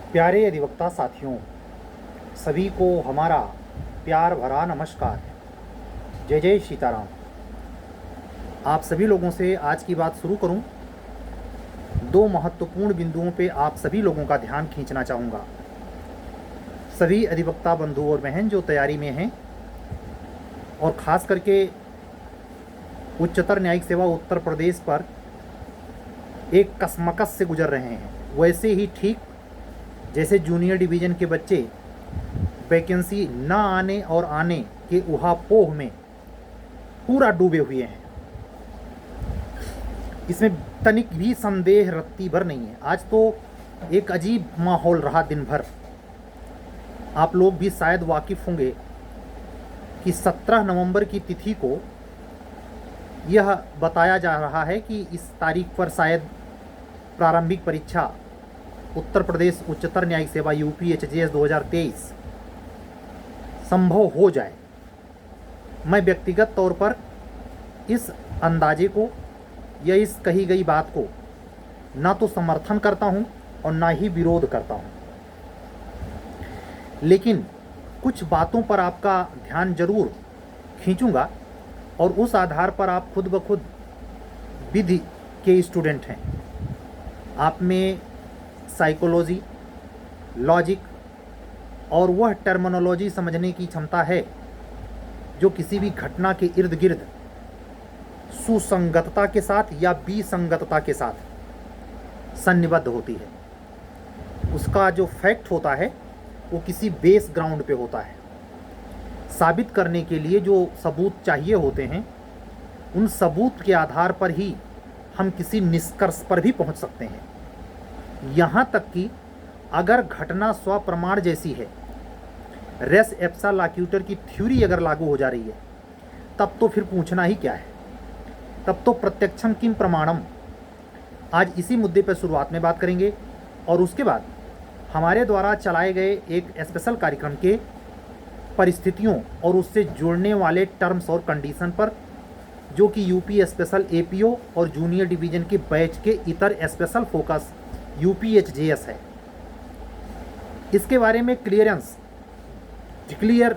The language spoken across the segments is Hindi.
प्यारे अधिवक्ता साथियों, सभी को हमारा प्यार भरा नमस्कार। जय जय सीताराम। आप सभी लोगों से आज की बात शुरू करूं, दो महत्वपूर्ण बिंदुओं पे आप सभी लोगों का ध्यान खींचना चाहूँगा। सभी अधिवक्ता बंधु और बहन जो तैयारी में हैं और ख़ास करके उच्चतर न्यायिक सेवा उत्तर प्रदेश पर एक कशमकश से गुजर रहे हैं, वैसे ही ठीक जैसे जूनियर डिवीज़न के बच्चे वैकेंसी न आने और आने के उहापोह में पूरा डूबे हुए हैं, इसमें तनिक भी संदेह रत्ती भर नहीं है। आज तो एक अजीब माहौल रहा दिन भर। आप लोग भी शायद वाकिफ़ होंगे कि 17 नवंबर की तिथि को यह बताया जा रहा है कि इस तारीख पर शायद प्रारंभिक परीक्षा उत्तर प्रदेश उच्चतर न्यायिक सेवा UPHJS 2023 संभव हो जाए। मैं व्यक्तिगत तौर पर इस अंदाजे को या इस कही गई बात को ना तो समर्थन करता हूं और ना ही विरोध करता हूं, लेकिन कुछ बातों पर आपका ध्यान जरूर खींचूंगा और उस आधार पर आप खुद ब खुद विधि के स्टूडेंट हैं। आप में साइकोलॉजी, लॉजिक और वह टर्मिनोलॉजी समझने की क्षमता है जो किसी भी घटना के इर्द गिर्द सुसंगतता के साथ या विसंगतता के साथ सन्निबद्ध होती है। उसका जो फैक्ट होता है वो किसी बेस ग्राउंड पे होता है। साबित करने के लिए जो सबूत चाहिए होते हैं, उन सबूत के आधार पर ही हम किसी निष्कर्ष पर भी पहुंच सकते हैं। यहाँ तक कि अगर घटना स्वप्रमाण जैसी है, रेस एप्सा लॉक्यूटर की थ्योरी अगर लागू हो जा रही है, तब तो फिर पूछना ही क्या है, तब तो प्रत्यक्षम किम प्रमाणम। आज इसी मुद्दे पर शुरुआत में बात करेंगे और उसके बाद हमारे द्वारा चलाए गए एक स्पेशल कार्यक्रम के परिस्थितियों और उससे जुड़ने वाले टर्म्स और कंडीशन पर, जो कि यूपी स्पेशल APO और जूनियर डिवीज़न के बैच के इतर स्पेशल फोकस UPHJS है। इसके बारे में क्लियर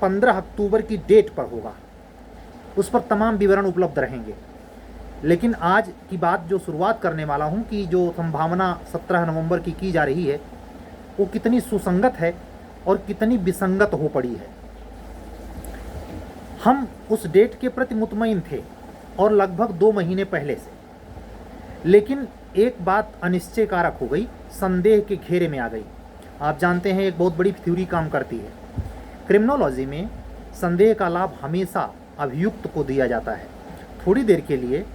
15 अक्टूबर की डेट पर होगा, उस पर तमाम विवरण उपलब्ध रहेंगे। लेकिन आज की बात जो शुरुआत करने वाला हूं कि जो संभावना 17 नवंबर की जा रही है वो कितनी सुसंगत है और कितनी विसंगत हो पड़ी है। हम उस डेट के प्रति मुतमईन थे और लगभग 2 महीने पहले से, लेकिन एक बात अनिश्चय कारक हो गई, संदेह के घेरे में आ गई। आप जानते हैं एक बहुत बड़ी थ्योरी काम करती है। क्रिमिनोलॉजी में संदेह का लाभ हमेशा अभियुक्त को दिया जाता है। थोड़ी देर के लिए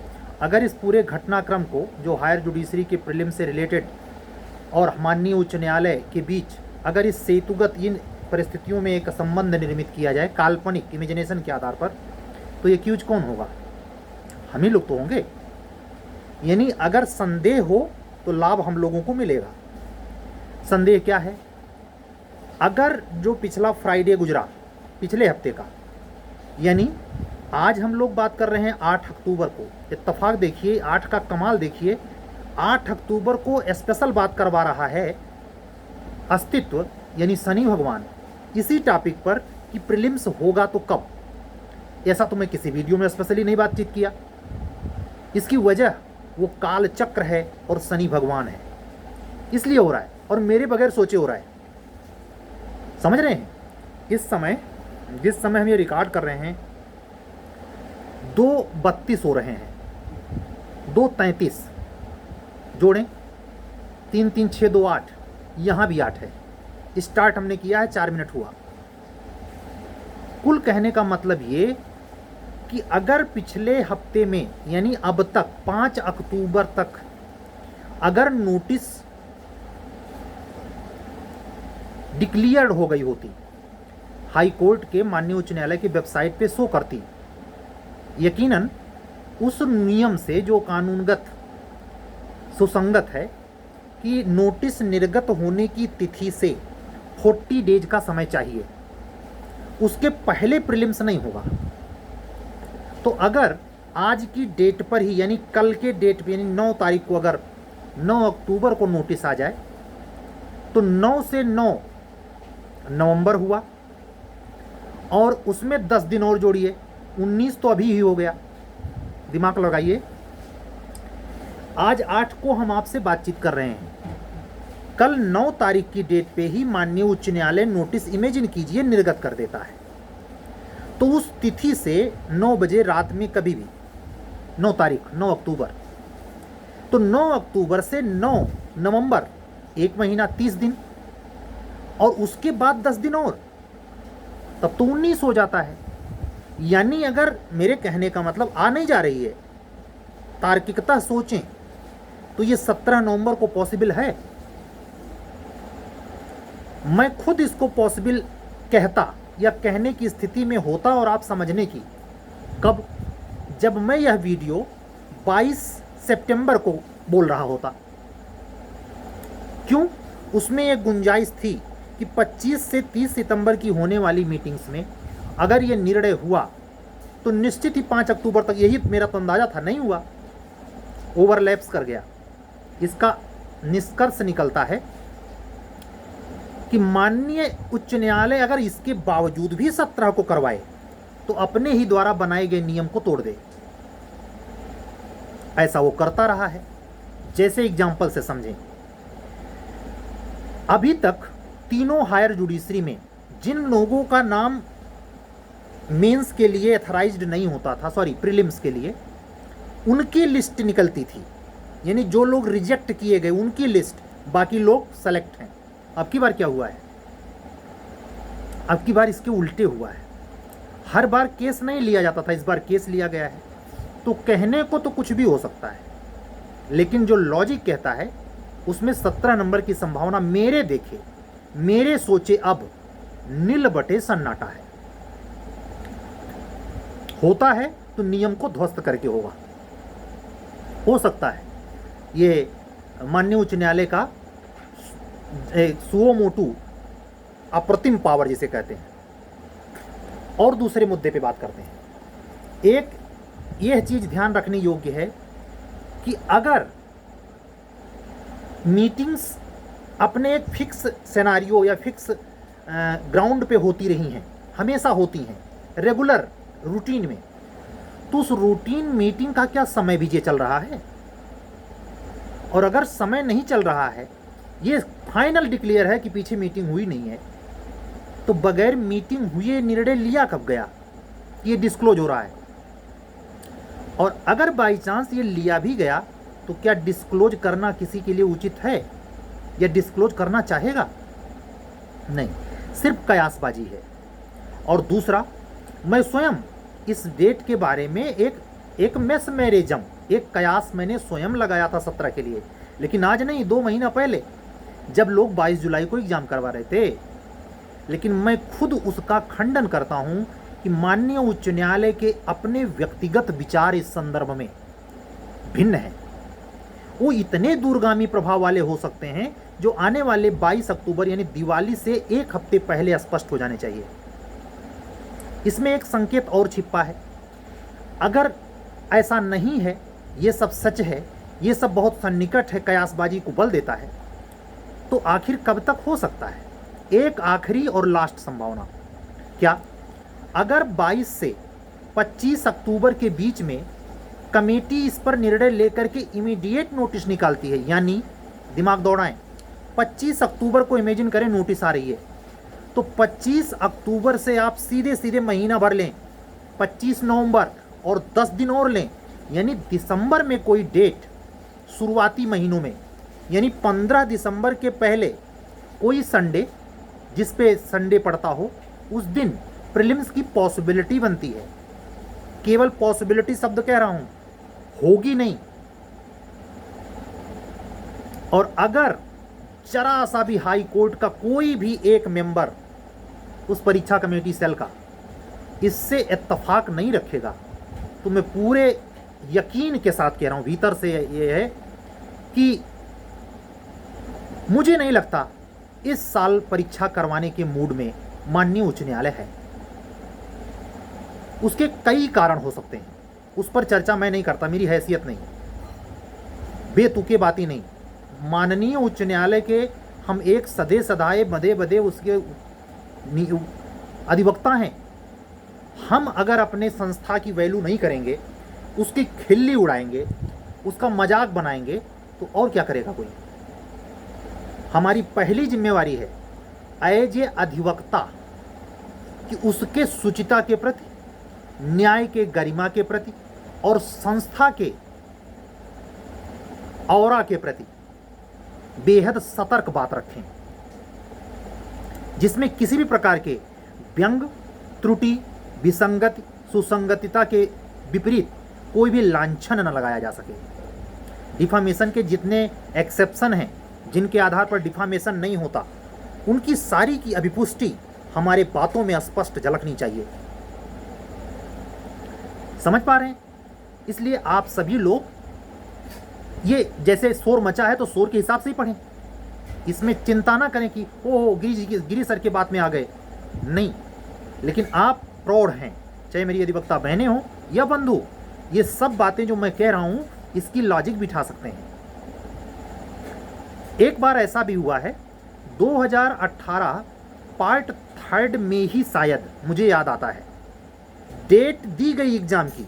अगर इस पूरे घटनाक्रम को, जो हायर जुडिशरी के प्रीलिम से रिलेटेड और माननीय उच्च न्यायालय के बीच, अगर इस सेतुगत इन परिस्थितियों में एक संबंध निर्मित किया जाए काल्पनिक इमेजिनेशन के आधार पर, तो ये एक्यूज कौन होगा? हम ही लोग तो होंगे। यानी अगर संदेह हो तो लाभ हम लोगों को मिलेगा। संदेह क्या है? अगर जो पिछला फ्राइडे गुजरा, पिछले हफ्ते का, यानी आज हम लोग बात कर रहे हैं 8 अक्टूबर को, इत्तेफाक देखिए, 8 का कमाल देखिए, 8 अक्टूबर को स्पेशल बात करवा रहा है अस्तित्व यानी शनि भगवान इसी टॉपिक पर कि प्रीलिम्स होगा तो कब। ऐसा तो मैं किसी वीडियो में स्पेशली नहीं बातचीत किया। इसकी वजह वो काल चक्र है और शनि भगवान है, इसलिए हो रहा है और मेरे बगैर सोचे हो रहा है। समझ रहे हैं? इस समय जिस समय हम ये रिकॉर्ड कर रहे हैं 2:32 हो रहे हैं, 2:33 जोड़ें, 3 3 6 2 8, यहाँ भी 8 है। स्टार्ट हमने किया है, 4 मिनट हुआ। कुल कहने का मतलब ये कि अगर पिछले हफ्ते में यानी अब तक 5 अक्टूबर तक अगर नोटिस डिक्लेयर्ड हो गई होती, हाई कोर्ट के माननीय उच्च न्यायालय की वेबसाइट पे शो करती, यकीनन उस नियम से जो कानूनगत सुसंगत है कि नोटिस निर्गत होने की तिथि से 40 डेज का समय चाहिए, उसके पहले प्रीलिम्स नहीं होगा। तो अगर आज की डेट पर ही यानी कल के डेट पे यानी 9 तारीख को अगर 9 अक्टूबर को नोटिस आ जाए तो 9 से 9 नवंबर हुआ और उसमें 10 दिन और जोड़िए, 19 तो अभी ही हो गया। दिमाग लगाइए, आज 8 को हम आपसे बातचीत कर रहे हैं, कल 9 तारीख की डेट पे ही माननीय उच्च न्यायालय नोटिस, इमेजिन कीजिए, निर्गत कर देता है। तो उस तिथि से 9 बजे रात में कभी भी 9 तारीख 9 अक्टूबर, तो 9 अक्टूबर से 9 नवंबर, 1 महीना 30 दिन, और उसके बाद 10 दिन और, तब तो 19 हो जाता है। यानी अगर मेरे कहने का मतलब आ नहीं जा रही है, तार्किकता सोचें तो ये 17 नवंबर को पॉसिबल है। मैं खुद इसको पॉसिबल कहता या कहने की स्थिति में होता, और आप समझने की कब, जब मैं यह वीडियो 22 सितंबर को बोल रहा होता। क्यों? उसमें एक गुंजाइश थी कि 25 से 30 सितंबर की होने वाली मीटिंग्स में अगर ये निर्णय हुआ तो निश्चित ही 5 अक्टूबर तक, यही मेरा तो अंदाजा था, नहीं हुआ, ओवरलैप्स कर गया। इसका निष्कर्ष निकलता है कि माननीय उच्च न्यायालय अगर इसके बावजूद भी 17 को करवाए तो अपने ही द्वारा बनाए गए नियम को तोड़ दे। ऐसा वो करता रहा है। जैसे एग्जाम्पल से समझें, अभी तक तीनों हायर जुडिशरी में जिन लोगों का नाम मेंस के लिए अथराइज्ड नहीं होता था, सॉरी प्रीलिम्स के लिए, उनकी लिस्ट निकलती थी, यानी जो लोग रिजेक्ट किए गए उनकी लिस्ट, बाकी लोग सेलेक्ट हैं। अब की बार क्या हुआ है? अब की बार इसके उल्टे हुआ है। हर बार केस नहीं लिया जाता था, इस बार केस लिया गया है। तो कहने को तो कुछ भी हो सकता है, लेकिन जो लॉजिक कहता है उसमें 17 नंबर की संभावना मेरे देखे, मेरे सोचे अब नील बटे सन्नाटा है। होता है तो नियम को ध्वस्त करके होगा। हो सकता है ये माननीय उच्च न्यायालय का सुओ मोटू अप्रतिम पावर जिसे कहते हैं। और दूसरे मुद्दे पे बात करते हैं। एक यह चीज ध्यान रखने योग्य है कि अगर मीटिंग्स अपने एक फिक्स सिनेरियो या फिक्स ग्राउंड पे होती रही हैं, हमेशा होती हैं, रेगुलर रूटीन में, तो उस रूटीन मीटिंग का क्या समय भी ये चल रहा है? और अगर समय नहीं चल रहा है, ये फाइनल डिक्लेयर है कि पीछे मीटिंग हुई नहीं है, तो बगैर मीटिंग हुए निर्णय लिया कब गया? ये डिस्क्लोज हो रहा है। और अगर बाई चांस ये लिया भी गया तो क्या डिस्क्लोज करना किसी के लिए उचित है या डिस्क्लोज करना चाहेगा? नहीं, सिर्फ कयासबाजी है। और दूसरा, मैं स्वयं इस डेट के बारे में एक मैसमेरिज्म, एक कयास मैंने स्वयं लगाया था 17 के लिए, लेकिन आज नहीं, 2 महीना पहले, जब लोग 22 जुलाई को एग्जाम करवा रहे थे। लेकिन मैं खुद उसका खंडन करता हूं कि माननीय उच्च न्यायालय के अपने व्यक्तिगत विचार इस संदर्भ में भिन्न हैं। वो इतने दूरगामी प्रभाव वाले हो सकते हैं जो आने वाले 22 अक्टूबर यानी दिवाली से 1 हफ्ते पहले स्पष्ट हो जाने चाहिए। इसमें एक संकेत और छिपा है। अगर ऐसा नहीं है, ये सब सच है, ये सब बहुत सन्निकट है, कयासबाजी को बल देता है, तो आखिर कब तक हो सकता है? एक आखिरी और लास्ट संभावना, क्या अगर 22 से 25 अक्टूबर के बीच में कमेटी इस पर निर्णय लेकर के इमीडिएट नोटिस निकालती है, यानी दिमाग दौड़ाएं, 25 अक्टूबर को इमेजिन करें नोटिस आ रही है, तो 25 अक्टूबर से आप सीधे सीधे महीना भर लें, 25 नवंबर और 10 दिन और लें, यानी दिसंबर में कोई डेट, शुरुआती महीनों में, यानी 15 दिसंबर के पहले कोई संडे, जिस पे संडे पड़ता हो, उस दिन प्रीलिम्स की पॉसिबिलिटी बनती है। केवल पॉसिबिलिटी शब्द कह रहा हूं, होगी नहीं। और अगर जरा सा भी हाई कोर्ट का कोई भी एक मेंबर उस परीक्षा कमेटी सेल का इससे इत्तेफाक नहीं रखेगा, तो मैं पूरे यकीन के साथ कह रहा हूं, भीतर से ये है कि मुझे नहीं लगता इस साल परीक्षा करवाने के मूड में माननीय उच्च न्यायालय है। उसके कई कारण हो सकते हैं, उस पर चर्चा मैं नहीं करता, मेरी हैसियत नहीं, बेतुके बातें नहीं। माननीय उच्च न्यायालय के हम एक सदे सदाए बदे बदे उसके अधिवक्ता हैं। हम अगर अपने संस्था की वैल्यू नहीं करेंगे, उसकी खिल्ली उड़ाएंगे, उसका मजाक बनाएंगे, तो और क्या करेगा कोई। हमारी पहली जिम्मेवारी है एज ए अधिवक्ता कि उसके शुचिता के प्रति, न्याय के गरिमा के प्रति और संस्था के औरा के प्रति बेहद सतर्क बात रखें, जिसमें किसी भी प्रकार के व्यंग, त्रुटि, विसंगति, सुसंगतिता के विपरीत कोई भी लांछन न लगाया जा सके। डिफामेशन के जितने एक्सेप्शन हैं, जिनके आधार पर डिफामेशन नहीं होता, उनकी सारी की अभिपुष्टि हमारे बातों में स्पष्ट झलकनी चाहिए। समझ पा रहे हैं? इसलिए आप सभी लोग ये जैसे शोर मचा है तो शोर के हिसाब से ही पढ़ें। इसमें चिंता ना करें कि ओ गिरी सर के बात में आ गए, नहीं। लेकिन आप प्रौढ़ हैं, चाहे मेरी अधिवक्ता बहनें हों या बंधु, ये सब बातें जो मैं कह रहा हूं इसकी लॉजिक बिठा सकते हैं। एक बार ऐसा भी हुआ है 2018 पार्ट 3 में ही शायद, मुझे याद आता है, डेट दी गई एग्जाम की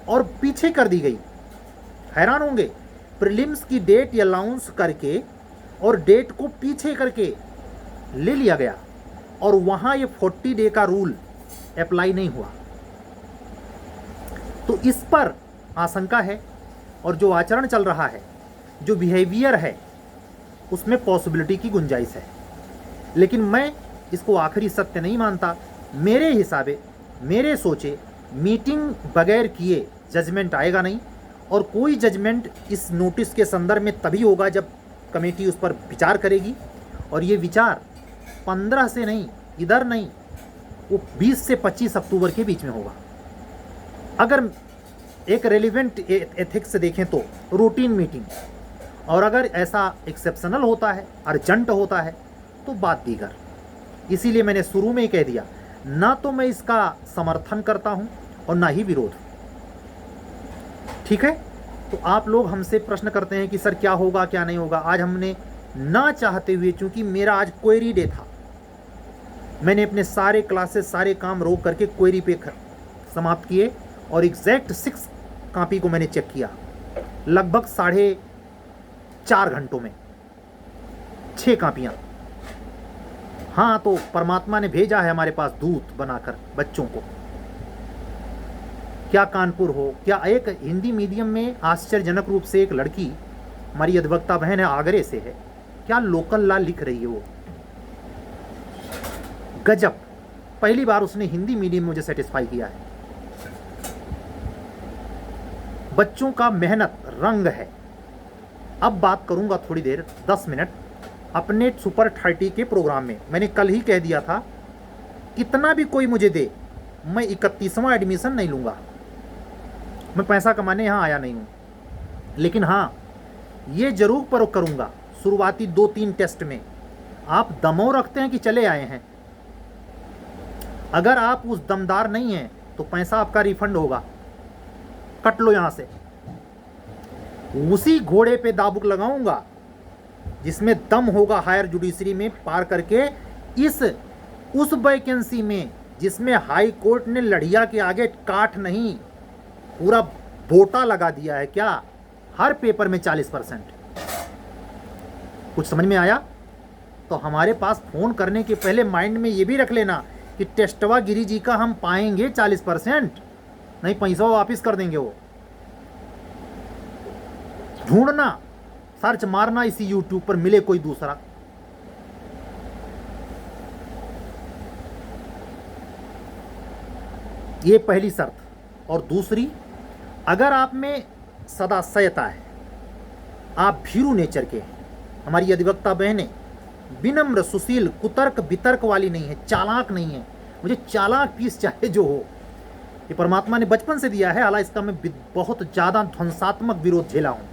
और पीछे कर दी गई। हैरान होंगे, प्रीलिम्स की डेट अलाउंस करके और डेट को पीछे करके ले लिया गया और वहां ये 40 डे का रूल अप्लाई नहीं हुआ। तो इस पर आशंका है और जो आचरण चल रहा है, जो बिहेवियर है, उसमें पॉसिबिलिटी की गुंजाइश है। लेकिन मैं इसको आखिरी सत्य नहीं मानता। मेरे हिसाबे, मेरे सोचे, मीटिंग बगैर किए जजमेंट आएगा नहीं, और कोई जजमेंट इस नोटिस के संदर्भ में तभी होगा जब कमेटी उस पर विचार करेगी, और ये विचार 15 से नहीं, इधर नहीं, वो 20 से 25 अक्टूबर के बीच में होगा। अगर एक रेलिवेंट एथिक्स से देखें तो रूटीन मीटिंग, और अगर ऐसा एक्सेप्शनल होता है, अर्जेंट होता है, तो बात दीगर। इसीलिए मैंने शुरू में ही कह दिया, ना तो मैं इसका समर्थन करता हूं और ना ही विरोध। ठीक है? तो आप लोग हमसे प्रश्न करते हैं कि सर क्या होगा क्या नहीं होगा। आज हमने ना चाहते हुए, चूंकि मेरा आज क्वेरी डे था, मैंने अपने सारे क्लासेस, सारे काम रोक करके क्वेरी पे समाप्त किए और एग्जैक्ट 6 कॉपी को मैंने चेक किया, लगभग 4.5 घंटों में 6 कॉपियां। हाँ, तो परमात्मा ने भेजा है हमारे पास दूत बनाकर बच्चों को। क्या कानपुर हो, क्या एक हिंदी मीडियम में आश्चर्यजनक रूप से एक लड़की, हमारी अधिवक्ता बहन है, आगरे से है, क्या लोकल लॉ लिख रही है वो। गजब, पहली बार उसने हिंदी मीडियम में मुझे सेटिस्फाई किया है। बच्चों का मेहनत रंग है। अब बात करूंगा थोड़ी देर, 10 मिनट, अपने सुपर 30 के प्रोग्राम में। मैंने कल ही कह दिया था, कितना भी कोई मुझे दे, मैं 31वां एडमिशन नहीं लूंगा। मैं पैसा कमाने यहाँ आया नहीं हूँ, लेकिन हाँ, ये जरूर पर करूँगा शुरुआती 2-3 टेस्ट में। आप दमों रखते हैं कि चले आए हैं, अगर आप उस दमदार नहीं हैं तो पैसा आपका रिफंड होगा, कट लो यहाँ से। उसी घोड़े पे दाबुक लगाऊंगा जिसमें दम होगा हायर जुडिशरी में पार करके, उस वैकेंसी में जिसमें हाई कोर्ट ने लड़िया के आगे काठ नहीं, पूरा बोटा लगा दिया है। क्या? हर पेपर में 40%। कुछ समझ में आया? तो हमारे पास फोन करने के पहले माइंड में ये भी रख लेना कि टेस्टवा गिरी जी का हम पाएंगे 40%, नहीं पैसा वापिस कर देंगे वो। ढूंढना, सर्च मारना इसी यूट्यूब पर, मिले कोई दूसरा। ये पहली शर्त। और दूसरी, अगर आप में सदाशयता है, आप भीरू नेचर के हैं, हमारी अधिवक्ता बहनें विनम्र, सुशील, कुतर्क वितर्क वाली नहीं है, चालाक नहीं है। मुझे चालाक पीस चाहे जो हो, ये परमात्मा ने बचपन से दिया है। हालांकि इसका मैं बहुत ज़्यादा ध्वंसात्मक विरोध झेला हूँ,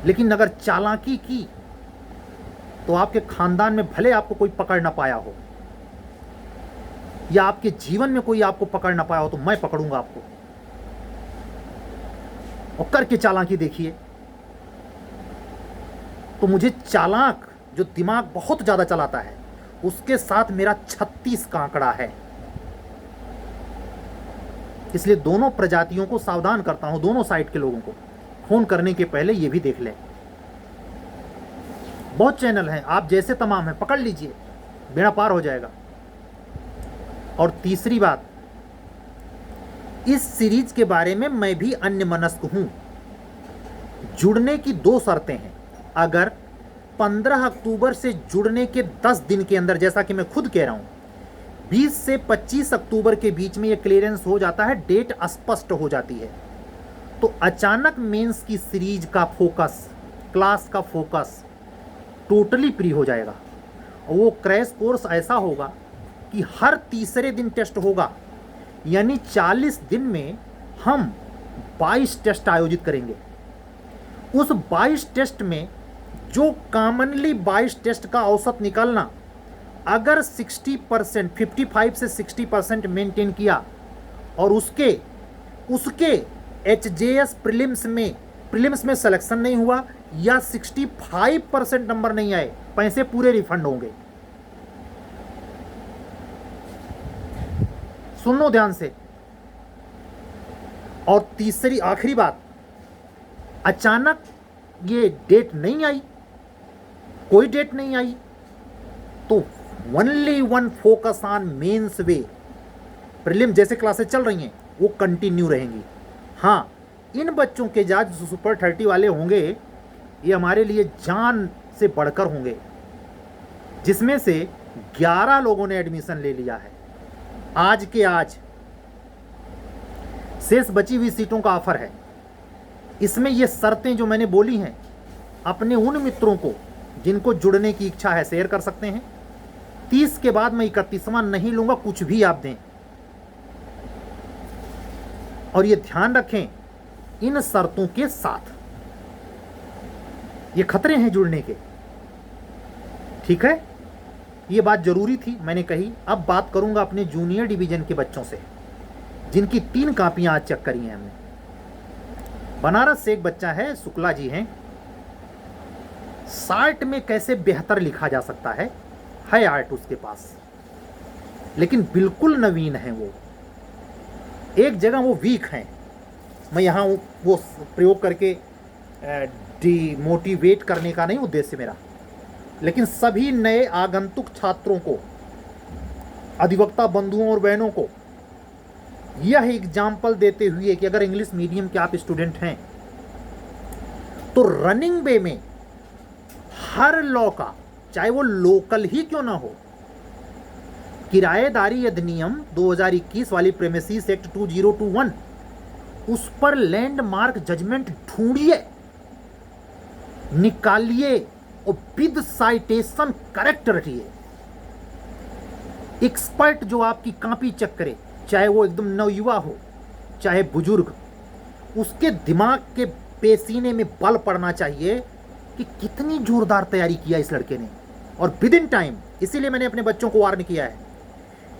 लेकिन अगर चालाकी की तो आपके खानदान में भले आपको कोई पकड़ ना पाया हो, या आपके जीवन में कोई आपको पकड़ ना पाया हो, तो मैं पकड़ूंगा आपको। और करके चालाकी देखिए। तो मुझे चालाक जो दिमाग बहुत ज़्यादा चलाता है उसके साथ मेरा 36 का आंकड़ा है। इसलिए दोनों प्रजातियों को सावधान करता हूं, दोनों साइड के लोगों को फोन करने के पहले ये भी देख लें। बहुत चैनल हैं, आप जैसे तमाम हैं पकड़ लीजिए, बेड़ा पार हो जाएगा। और तीसरी बात, इस सीरीज के बारे में मैं भी अन्यमनस्क हूं। जुड़ने की 2 शर्तें हैं। अगर 15 अक्टूबर से जुड़ने के 10 दिन के अंदर, जैसा कि मैं खुद कह रहा हूं, 20 से 25 अक्टूबर के बीच में ये क्लियरेंस हो जाता है, डेट स्पष्ट हो जाती है, तो अचानक मेंस की सीरीज का फोकस, क्लास का फोकस टोटली फ्री हो जाएगा। और वो क्रैश कोर्स ऐसा होगा कि हर तीसरे दिन टेस्ट होगा, यानी 40 दिन में हम 22 टेस्ट आयोजित करेंगे। उस 22 टेस्ट में जो कॉमनली 22 टेस्ट का औसत निकालना अगर 60%, 55 से 60% मेंटेन किया और उसके HJS प्रीलिम्स में सिलेक्शन नहीं हुआ या 65% नंबर नहीं आए, पैसे पूरे रिफंड होंगे। सुन लो ध्यान से। और तीसरी आखिरी बात, अचानक ये डेट नहीं आई, कोई डेट नहीं आई, तो only one focus on mains way. Prelim जैसे क्लासेस चल रही हैं वो कंटिन्यू रहेंगी। हाँ, इन बच्चों के जो सुपर 30 वाले होंगे ये हमारे लिए जान से बढ़कर होंगे, जिसमें से 11 लोगों ने एडमिशन ले लिया है। आज के आज शेष बची हुई सीटों का ऑफर है। इसमें ये शर्तें जो मैंने बोली हैं अपने उन मित्रों को जिनको जुड़ने की इच्छा है शेयर कर सकते हैं। 30 के बाद मैं 31वां नहीं लूंगा, कुछ भी आप दें। और ये ध्यान रखें, इन शर्तों के साथ ये खतरे हैं जुड़ने के, ठीक है। ये बात जरूरी थी, मैंने कही। अब बात करूंगा अपने जूनियर डिवीजन के बच्चों से जिनकी 3 कापियां आज चेक करी हैं हमने। बनारस से एक बच्चा है, शुक्ला जी हैं। 60 में कैसे बेहतर लिखा जा सकता है आर्ट उसके पास, लेकिन बिल्कुल नवीन है वो। एक जगह वो वीक हैं, मैं यहाँ वो प्रयोग करके डिमोटिवेट करने का नहीं उद्देश्य मेरा, लेकिन सभी नए आगंतुक छात्रों को, अधिवक्ता बंधुओं और बहनों को यह एग्जाम्पल देते हुए कि अगर इंग्लिश मीडियम के आप स्टूडेंट हैं तो रनिंग वे में हर लॉ का, चाहे वो लोकल ही क्यों ना हो, किराएदारी अधिनियम 2021 वाली प्रेमिसेस एक्ट 2021, उस पर लैंडमार्क जजमेंट ढूंढिए, निकालिए और विद साइटेशन करेक्ट रखिए। एक्सपर्ट जो आपकी कॉपी चेक करे, चाहे वो एकदम नवयुवा हो चाहे बुजुर्ग, उसके दिमाग के पेसीने में बल पड़ना चाहिए कि कितनी जोरदार तैयारी किया इस लड़के ने, और विद इन टाइम। इसीलिए मैंने अपने बच्चों को वार्न किया है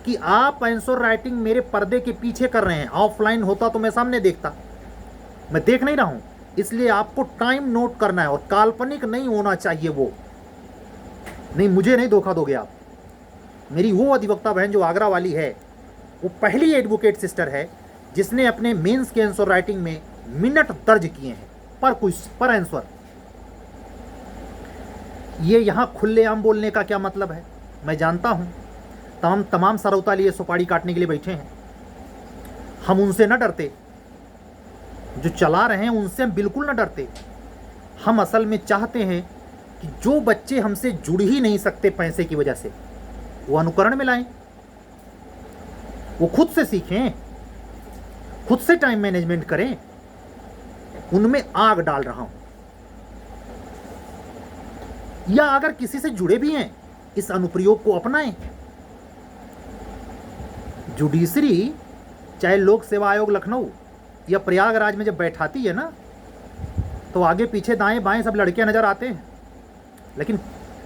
कि आप आंसर राइटिंग मेरे पर्दे के पीछे कर रहे हैं। ऑफलाइन होता तो मैं सामने देखता, मैं देख नहीं रहा हूं। इसलिए आपको टाइम नोट करना है और काल्पनिक नहीं होना चाहिए वो। नहीं, मुझे नहीं धोखा दोगे आप। मेरी वो अधिवक्ता बहन जो आगरा वाली है, वो पहली एडवोकेट सिस्टर है जिसने अपने मेंस के आंसर राइटिंग में मिनट दर्ज किए हैं पर आंसर। ये यहां खुलेआम बोलने का क्या मतलब है मैं जानता हूं। तमाम सरौता लिए सुपारी काटने के लिए बैठे हैं। हम उनसे न डरते, जो चला रहे हैं उनसे हम बिल्कुल न डरते। हम असल में चाहते हैं कि जो बच्चे हमसे जुड़ ही नहीं सकते पैसे की वजह से, वो अनुकरण में लाएं, वो खुद से सीखें, खुद से टाइम मैनेजमेंट करें। उनमें आग डाल रहा हूं। या अगर किसी से जुड़े भी हैं, इस अनुप्रयोग को अपनाएं। जुडिशरी, चाहे लोक सेवा आयोग लखनऊ या प्रयागराज में जब बैठाती है ना, तो आगे पीछे दाएं बाएं सब लड़के नजर आते हैं, लेकिन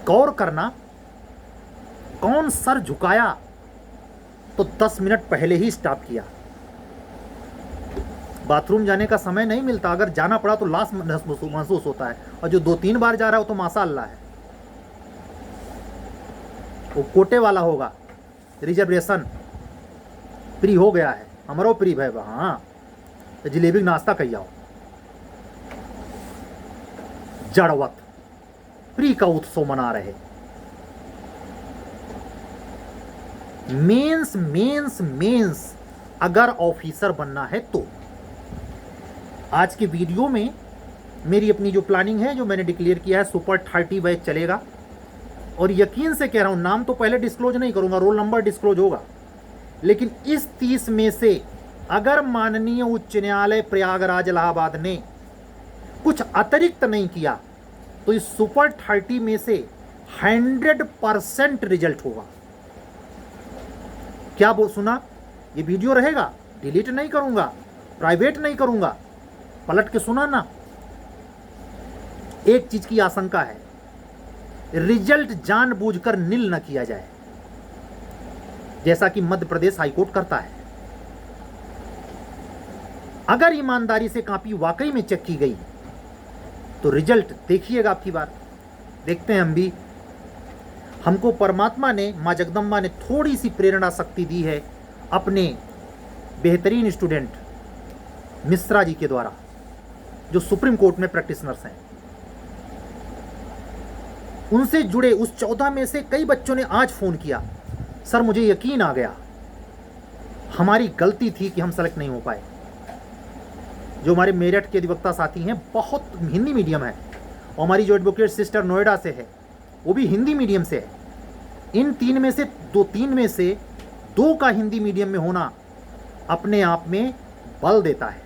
गौर करना कौन सर झुकाया तो 10 मिनट पहले ही स्टॉप किया। बाथरूम जाने का समय नहीं मिलता, अगर जाना पड़ा तो लाश महसूस होता है, और जो 2-3 बार जा रहा है वो तो माशाअल्लाह है, वो कोटे वाला होगा, रिजर्वेशन फ्री हो गया है, हमारो फ्री भाई। हाँ, जलेबी नाश्ता कही आओ, जड़वत फ्री का उत्सव मना रहे। मेंस मेंस मेंस अगर ऑफिसर बनना है तो आज के वीडियो में मेरी अपनी जो प्लानिंग है, जो मैंने डिक्लेयर किया है, सुपर 30 बैच चलेगा। और यकीन से कह रहा हूं, नाम तो पहले डिस्क्लोज नहीं करूंगा, रोल नंबर डिस्क्लोज होगा, लेकिन इस 30 में से अगर माननीय उच्च न्यायालय प्रयागराज इलाहाबाद ने कुछ अतिरिक्त नहीं किया तो इस सुपर 30 में से 100% रिजल्ट होगा। क्या वो सुना? ये वीडियो रहेगा, डिलीट नहीं करूंगा, प्राइवेट नहीं करूंगा, पलट के सुना ना। एक चीज की आशंका है, रिजल्ट जानबूझकर नील न किया जाए, जैसा कि मध्य प्रदेश हाईकोर्ट करता है। अगर ईमानदारी से कॉपी वाकई में चेक की गई तो रिजल्ट देखिएगा आपकी बार। देखते हैं हम भी। हमको परमात्मा ने, मां जगदम्बा ने थोड़ी सी प्रेरणा शक्ति दी है अपने बेहतरीन स्टूडेंट मिश्रा जी के द्वारा, जो सुप्रीम कोर्ट में प्रैक्टिशनर्स हैं। उनसे जुड़े उस 14 में से कई बच्चों ने आज फोन किया, सर मुझे यकीन आ गया, हमारी गलती थी कि हम सेलेक्ट नहीं हो पाए। जो हमारे मेरठ के अधिवक्ता साथी हैं, बहुत हिंदी मीडियम है, और हमारी जो एडवोकेट सिस्टर नोएडा से है, वो भी हिंदी मीडियम से है। इन 3 में से 2 का हिंदी मीडियम में होना अपने आप में बल देता है,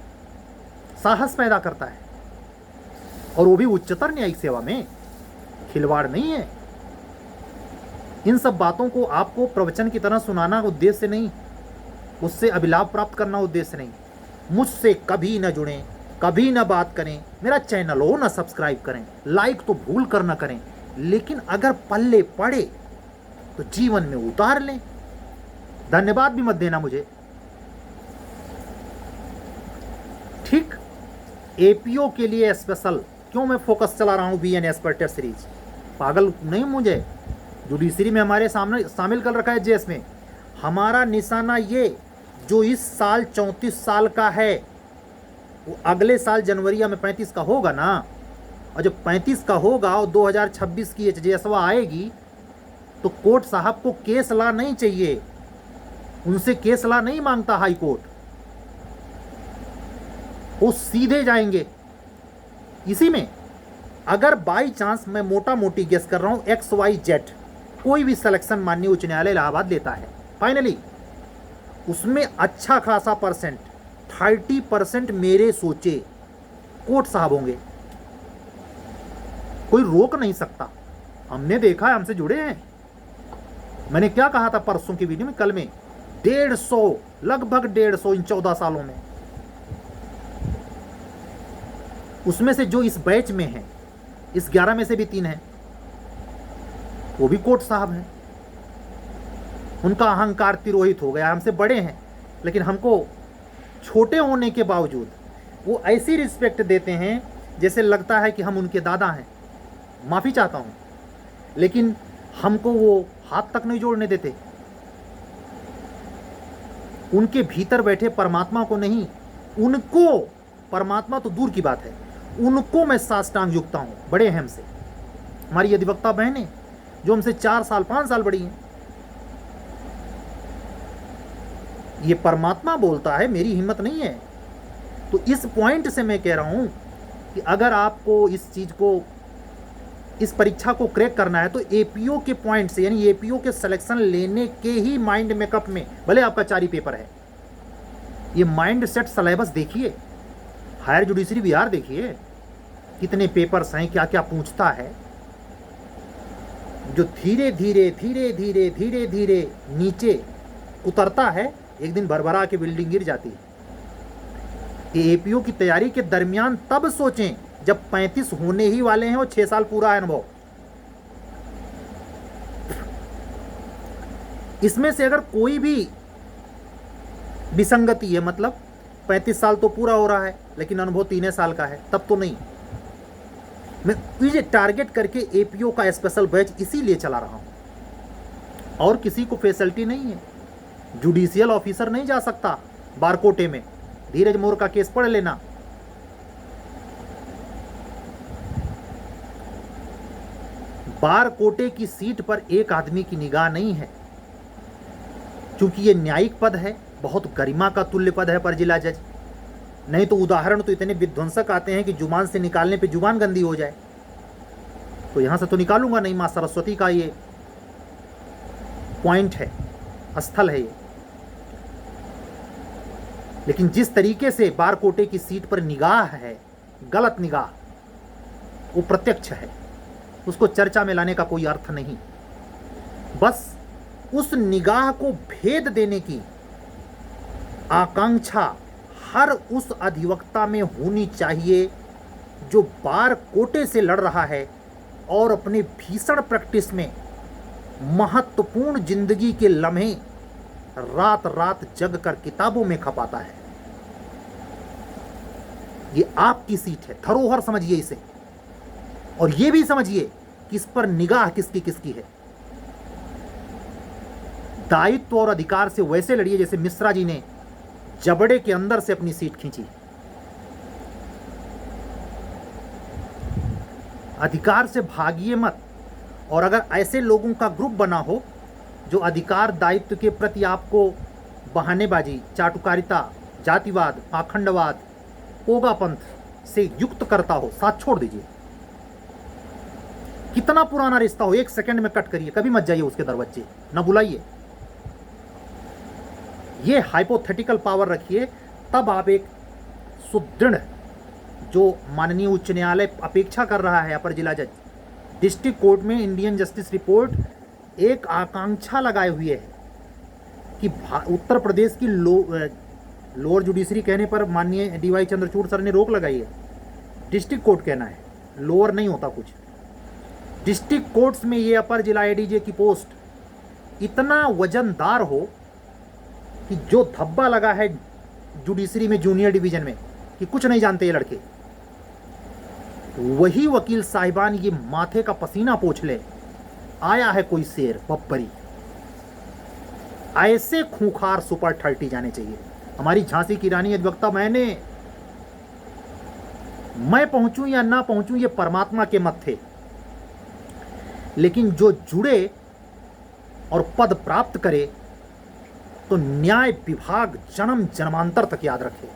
साहस पैदा करता है, और वो भी उच्चतर न्यायिक सेवा में, खिलवाड़ नहीं है। इन सब बातों को आपको प्रवचन की तरह सुनाना उद्देश्य नहीं, उससे अभिलाभ प्राप्त करना उद्देश्य नहीं। मुझसे कभी न जुड़ें, कभी न बात करें, मेरा चैनल हो ना सब्सक्राइब करें, लाइक तो भूल कर ना करें, लेकिन अगर पल्ले पड़े तो जीवन में उतार लें। धन्यवाद भी मत देना मुझे, ठीक। एपीओ के लिए स्पेशल क्यों मैं फोकस चला रहा हूं, बीएनएस पर टेस्ट सीरीज, पागल नहीं मुझे जुडिशरी में हमारे सामने शामिल कर रखा है जेएस में। हमारा निशाना ये, जो इस साल 34 साल का है, वो अगले साल जनवरी में 35 का होगा ना, और जब 35 का होगा और 2026 की एचजेएसवा आएगी तो कोर्ट साहब को केस ला नहीं चाहिए, उनसे केस ला नहीं मांगता हाई कोर्ट, वो सीधे जाएंगे इसी में। अगर बाई चांस, मैं मोटा मोटी गेस कर रहा हूं, XYZ कोई भी सिलेक्शन माननीय उच्च न्यायालय इलाहाबाद लेता है फाइनली, उसमें अच्छा खासा परसेंट 30% मेरे सोचे कोर्ट साहब होंगे, कोई रोक नहीं सकता। हमने देखा है, हमसे जुड़े हैं। मैंने क्या कहा था परसों की वीडियो में, कल में 150, लगभग 150 इन 14 सालों में। उसमें से जो इस बैच में है, इस 11 में से भी 3 हैं, वो भी कोर्ट साहब हैं। उनका अहंकार तिरोहित हो गया, हमसे बड़े हैं, लेकिन हमको छोटे होने के बावजूद वो ऐसी रिस्पेक्ट देते हैं जैसे लगता है कि हम उनके दादा हैं। माफ़ी चाहता हूँ, लेकिन हमको वो हाथ तक नहीं जोड़ने देते। उनके भीतर बैठे परमात्मा को नहीं, उनको, परमात्मा तो दूर की बात है, उनको मैं साष्टांग झुकता हूँ। बड़े हैं हमसे, हमारी अधिवक्ता बहनें जो हमसे 4 साल 5 साल बड़ी हैं। ये परमात्मा बोलता है, मेरी हिम्मत नहीं है। तो इस पॉइंट से मैं कह रहा हूं कि अगर आपको इस चीज को, इस परीक्षा को क्रैक करना है तो एपीओ के पॉइंट से, यानी एपीओ के सिलेक्शन लेने के ही माइंड मेकअप में, भले आपका 4 ही पेपर है, ये माइंड सेट सिलेबस देखिए, हायर जुडिशरी बिहार देखिए, कितने पेपर्स हैं, क्या क्या पूछता है, जो धीरे धीरे धीरे धीरे धीरे धीरे नीचे उतरता है, एक दिन भरभरा के बिल्डिंग गिर जाती है। ये एपीओ की तैयारी के दरमियान तब सोचें जब 35 होने ही वाले हैं और 6 साल पूरा है अनुभव। इसमें से अगर कोई भी विसंगति है, मतलब 35 साल तो पूरा हो रहा है, लेकिन अनुभव 3 साल का है, तब तो नहीं। मैं ये टारगेट करके एपीओ का स्पेशल बैच इसीलिए चला रहा हूं, और किसी को फैसिलिटी नहीं है। जुडिशियल ऑफिसर नहीं जा सकता बारकोटे में। धीरज मोर का केस पढ़ लेना। बारकोटे की सीट पर एक आदमी की निगाह नहीं है, क्योंकि ये न्यायिक पद है, बहुत गरिमा का तुल्य पद है पर जिला जज। नहीं तो उदाहरण तो इतने विध्वंसक आते हैं कि जुबान से निकालने पे जुबान गंदी हो जाए। तो यहां से तो निकालूंगा नहीं, मां सरस्वती का ये पॉइंट है, स्थल है ये। लेकिन जिस तरीके से बारकोटे की सीट पर निगाह है, गलत निगाह, वो प्रत्यक्ष है, उसको चर्चा में लाने का कोई अर्थ नहीं। बस उस निगाह को भेद देने की आकांक्षा हर उस अधिवक्ता में होनी चाहिए जो बारकोटे से लड़ रहा है और अपने भीषण प्रैक्टिस में महत्वपूर्ण जिंदगी के लम्हे रात रात जग कर किताबों में खपाता है। ये आपकी सीट है, धरोहर समझिए इसे, और ये भी समझिए कि इस पर निगाह किसकी किसकी है। दायित्व और अधिकार से वैसे लड़िए जैसे मिश्रा जी ने जबड़े के अंदर से अपनी सीट खींची। अधिकार से भागिए मत। और अगर ऐसे लोगों का ग्रुप बना हो जो अधिकार दायित्व के प्रति आपको बहानेबाजी, चाटुकारिता, जातिवाद, पाखंडवाद, पोगापंथ से युक्त करता हो, साथ छोड़ दीजिए। कितना पुराना रिश्ता हो, 1 सेकंड में कट करिए, कभी मत जाइए उसके दरवाजे, न बुलाइए। ये हाइपोथेटिकल पावर रखिए, तब आप एक सुदृढ़, जो माननीय उच्च न्यायालय अपेक्षा कर रहा है अपर जिला जज, डिस्ट्रिक्ट कोर्ट में इंडियन जस्टिस रिपोर्ट एक आकांक्षा लगाए हुए है कि उत्तर प्रदेश की लोअर जुडिशरी कहने पर माननीय डीवाई चंद्रचूड़ सर ने रोक लगाई है। डिस्ट्रिक्ट कोर्ट कहना है, लोअर नहीं होता कुछ। डिस्ट्रिक्ट कोर्ट्स में ये अपर जिला एडीजे की पोस्ट इतना वजनदार हो कि जो धब्बा लगा है जुडिशरी में जूनियर डिवीजन में कि कुछ नहीं जानते ये लड़के, वही वकील साहिबान ये माथे का पसीना पोंछ ले, आया है कोई शेर बब्बरी। ऐसे खूंखार सुपर 30 जाने चाहिए। हमारी झांसी की रानी अधिवक्ता मैं पहुंचूं या ना पहुंचूं ये परमात्मा के मत थे, लेकिन जो जुड़े और पद प्राप्त करे तो न्याय विभाग जन्म जन्मांतर तक याद रखे।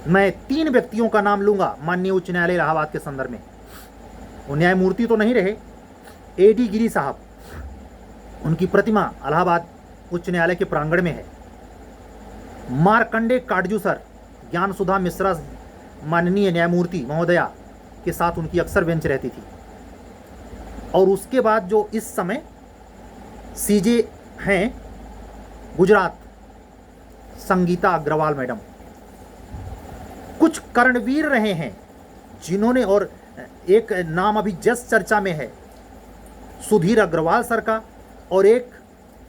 मैं 3 व्यक्तियों का नाम लूंगा माननीय उच्च न्यायालय इलाहाबाद के संदर्भ में। वो न्यायमूर्ति तो नहीं रहे, एडी गिरी साहब, उनकी प्रतिमा इलाहाबाद उच्च न्यायालय के प्रांगण में है। मार्कंडे काटजू सर, ज्ञान सुधा मिश्रा माननीय न्यायमूर्ति महोदया के साथ उनकी अक्सर बेंच रहती थी। और उसके बाद जो इस समय सीजे हैं गुजरात, संगीता अग्रवाल मैडम, कुछ कर्णवीर रहे हैं जिन्होंने, और एक नाम अभी जस्ट चर्चा में है सुधीर अग्रवाल सर का, और एक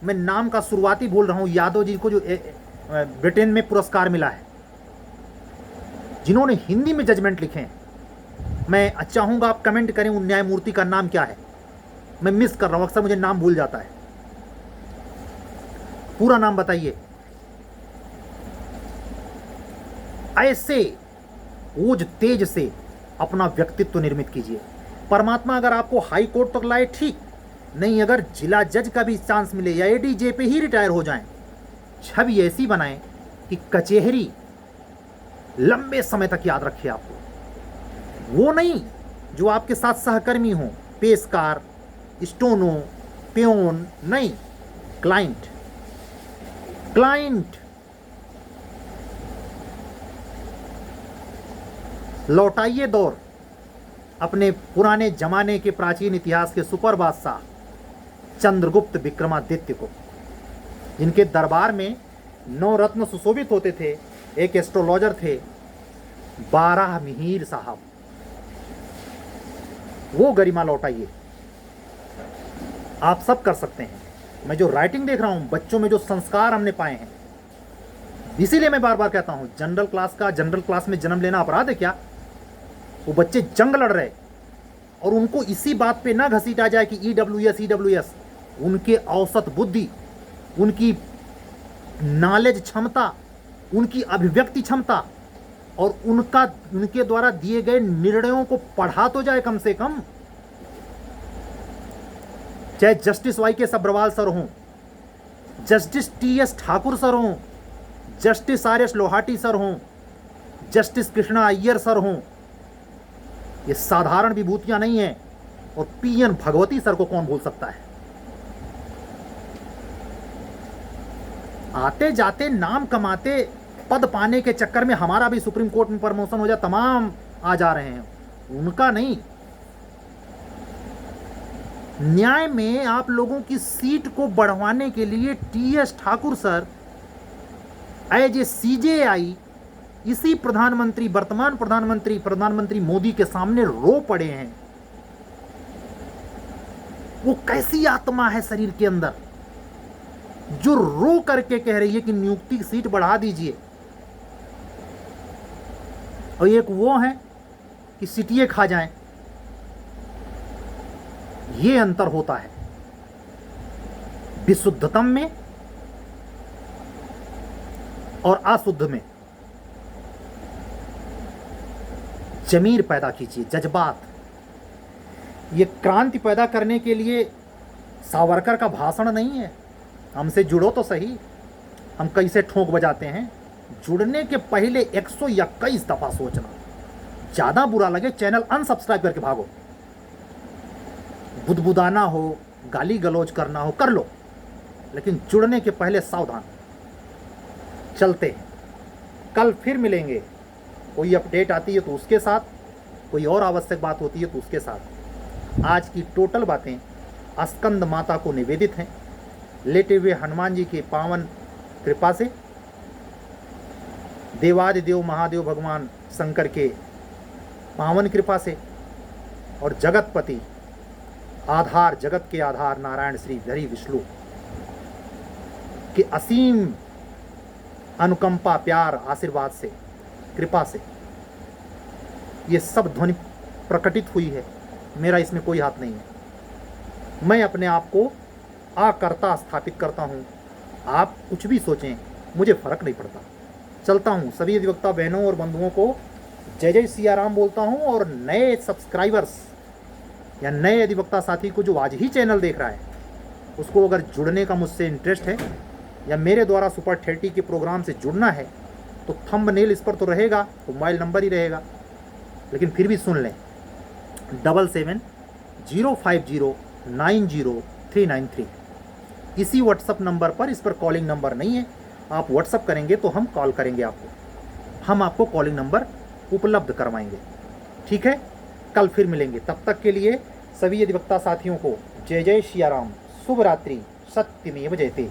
मैं नाम का शुरुआती बोल रहा हूं, यादव जी को, जो ब्रिटेन में पुरस्कार मिला है, जिन्होंने हिंदी में जजमेंट लिखे हैं। मैं चाहूंगा आप कमेंट करें उन न्यायमूर्ति का नाम क्या है। मैं मिस कर रहा हूं, अक्सर मुझे नाम भूल जाता है। पूरा नाम बताइए। ऐसे ओज तेज से अपना व्यक्तित्व निर्मित कीजिए। परमात्मा अगर आपको हाई कोर्ट तक लाए ठीक, नहीं अगर जिला जज का भी चांस मिले या एडीजे पे ही रिटायर हो जाएं, छवि ऐसी बनाएं कि कचहरी लंबे समय तक याद रखे आपको। वो नहीं जो आपके साथ सहकर्मी हो, पेशकार, स्टोनो, प्योन, नहीं, क्लाइंट। लौटाइए दौर अपने पुराने जमाने के प्राचीन इतिहास के सुपर बादशाह चंद्रगुप्त विक्रमादित्य को, जिनके दरबार में 9 रत्न सुशोभित होते थे। एक एस्ट्रोलॉजर थे 12 मिहिर साहब, वो गरिमा लौटाइए। आप सब कर सकते हैं। मैं जो राइटिंग देख रहा हूँ, बच्चों में जो संस्कार हमने पाए हैं, इसीलिए मैं बार बार कहता हूँ, जनरल क्लास में जन्म लेना अपराध है क्या? वो बच्चे जंग लड़ रहे और उनको इसी बात पे ना घसीटा जाए कि ईडब्ल्यूएस। उनके औसत बुद्धि, उनकी नॉलेज क्षमता, उनकी अभिव्यक्ति क्षमता और उनके द्वारा दिए गए निर्णयों को पढ़ा तो जाए कम से कम। चाहे जस्टिस वाई.के. सब्रवाल सर हों, जस्टिस टी.एस. ठाकुर सर हों, जस्टिस आर.एस. लोहाटी सर हों, जस्टिस कृष्णा अय्यर सर हों, ये साधारण विभूतियां नहीं है। और पी.एन. भगवती सर को कौन भूल सकता है? आते जाते नाम कमाते पद पाने के चक्कर में हमारा भी सुप्रीम कोर्ट में प्रमोशन हो जाए, तमाम आ जा रहे हैं, उनका नहीं। न्याय में आप लोगों की सीट को बढ़वाने के लिए TS. Thakur sir as a CJI इसी वर्तमान प्रधानमंत्री मोदी के सामने रो पड़े हैं। वो कैसी आत्मा है शरीर के अंदर जो रो करके कह रही है कि नियुक्ति की सीट बढ़ा दीजिए, और एक वो है कि सीटियां खा जाएं। ये अंतर होता है विशुद्धतम में और अशुद्ध में। जमीर पैदा कीजिए, जज्बात। ये क्रांति पैदा करने के लिए सावरकर का भाषण नहीं है, हमसे जुड़ो तो सही। हम कैसे ठोंक बजाते हैं, जुड़ने के पहले 121 दफा सोचना। ज्यादा बुरा लगे चैनल अनसब्सक्राइब करके भागो। बुदबुदाना हो, गाली गलौज करना हो, कर लो, लेकिन जुड़ने के पहले सावधान। चलते हैं, कल फिर मिलेंगे। कोई अपडेट आती है तो उसके साथ, कोई और आवश्यक बात होती है तो उसके साथ। आज की टोटल बातें स्कंद माता को निवेदित हैं, लेटे हुए हनुमान जी के पावन कृपा से, देवादिदेव महादेव भगवान शंकर के पावन कृपा से, और जगतपति आधार, जगत के आधार नारायण श्री हरि विष्णु के असीम अनुकंपा, प्यार, आशीर्वाद से, कृपा से ये सब ध्वनि प्रकटित हुई है। मेरा इसमें कोई हाथ नहीं है। मैं अपने आप को आकर्ता स्थापित करता हूँ। आप कुछ भी सोचें, मुझे फर्क नहीं पड़ता। चलता हूँ। सभी अधिवक्ता बहनों और बंधुओं को जय जय सिया राम बोलता हूँ। और नए सब्सक्राइबर्स या नए अधिवक्ता साथी को जो आज ही चैनल देख रहा है, उसको अगर जुड़ने का मुझसे इंटरेस्ट है या मेरे द्वारा सुपर 30 के प्रोग्राम से जुड़ना है तो थंबनेल इस पर तो रहेगा, मोबाइल नंबर ही रहेगा, लेकिन फिर भी सुन लें 7705090393। इसी व्हाट्सअप नंबर पर, इस पर कॉलिंग नंबर नहीं है, आप व्हाट्सअप करेंगे तो हम कॉल करेंगे आपको, हम आपको कॉलिंग नंबर उपलब्ध करवाएंगे। ठीक है, कल फिर मिलेंगे। तब तक के लिए सभी अधिवक्ता साथियों को जय जय सिया राम, शुभ रात्रि, सत्यमेव जयते।